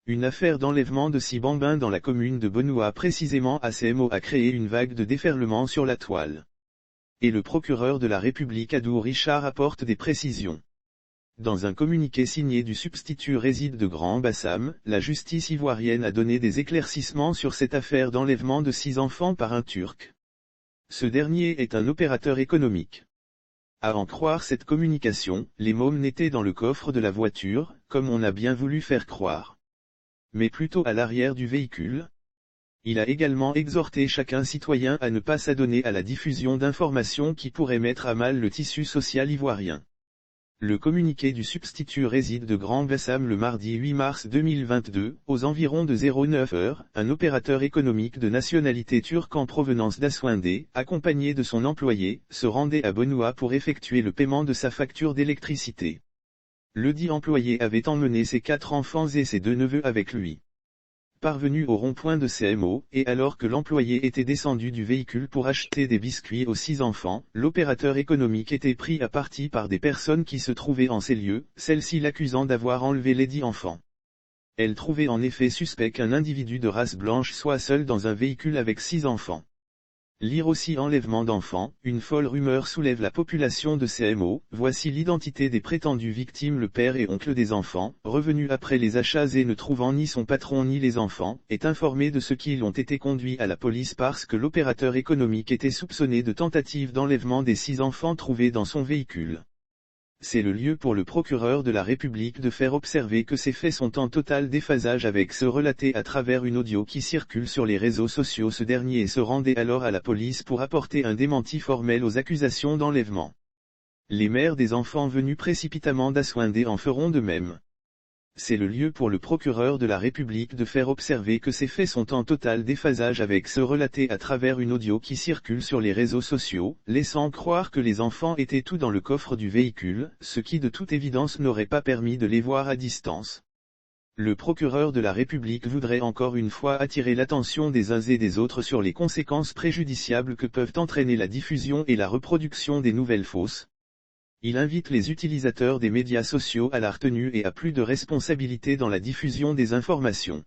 Une affaire d'enlèvement de 6 bambins dans la commune de Benoît précisément à CMO a créé une vague de déferlement sur la toile. Et le procureur de la République Adou Richard apporte des précisions. Dans un communiqué signé du substitut réside de Grand Bassam, la justice ivoirienne a donné des éclaircissements sur cette affaire d'enlèvement de 6 enfants par un Turc. Ce dernier est un opérateur économique. À en croire cette communication, les mômes n'étaient dans le coffre de la voiture, comme on a bien voulu faire croire. Mais plutôt à l'arrière du véhicule. Il a également exhorté chacun citoyen à ne pas s'adonner à la diffusion d'informations qui pourraient mettre à mal le tissu social ivoirien. Le communiqué du substitut réside de Grand Bassam le mardi 8 mars 2022, aux environs de 09 heures, un opérateur économique de nationalité turque en provenance d'Aswindé, accompagné de son employé, se rendait à Benoît pour effectuer le paiement de sa facture d'électricité. Ledit employé avait emmené ses 4 enfants et ses 2 neveux avec lui. Parvenu au rond-point de CMO, et alors que l'employé était descendu du véhicule pour acheter des biscuits aux 6 enfants, l'opérateur économique était pris à partie par des personnes qui se trouvaient en ces lieux, celles-ci l'accusant d'avoir enlevé les 10 enfants. Elles trouvaient en effet suspect qu'un individu de race blanche soit seul dans un véhicule avec 6 enfants. Lire aussi enlèvement d'enfants, une folle rumeur soulève la population de CMO, voici l'identité des prétendues victimes. Le père et oncle des enfants, revenu après les achats et ne trouvant ni son patron ni les enfants, est informé de ce qu'ils ont été conduits à la police parce que l'opérateur économique était soupçonné de tentative d'enlèvement des 6 enfants trouvés dans son véhicule. C'est le lieu pour le procureur de la République de faire observer que ces faits sont en total déphasage avec ceux relatés à travers une audio qui circule sur les réseaux sociaux. Ce dernier se rendait alors à la police pour apporter un démenti formel aux accusations d'enlèvement. Les mères des enfants venus précipitamment d'Aswindé en feront de même. C'est le lieu pour le procureur de la République de faire observer que ces faits sont en total déphasage avec ceux relatés à travers une audio qui circule sur les réseaux sociaux, laissant croire que les enfants étaient tous dans le coffre du véhicule, ce qui de toute évidence n'aurait pas permis de les voir à distance. Le procureur de la République voudrait encore une fois attirer l'attention des uns et des autres sur les conséquences préjudiciables que peuvent entraîner la diffusion et la reproduction des nouvelles fausses. Il invite les utilisateurs des médias sociaux à la retenue et à plus de responsabilité dans la diffusion des informations.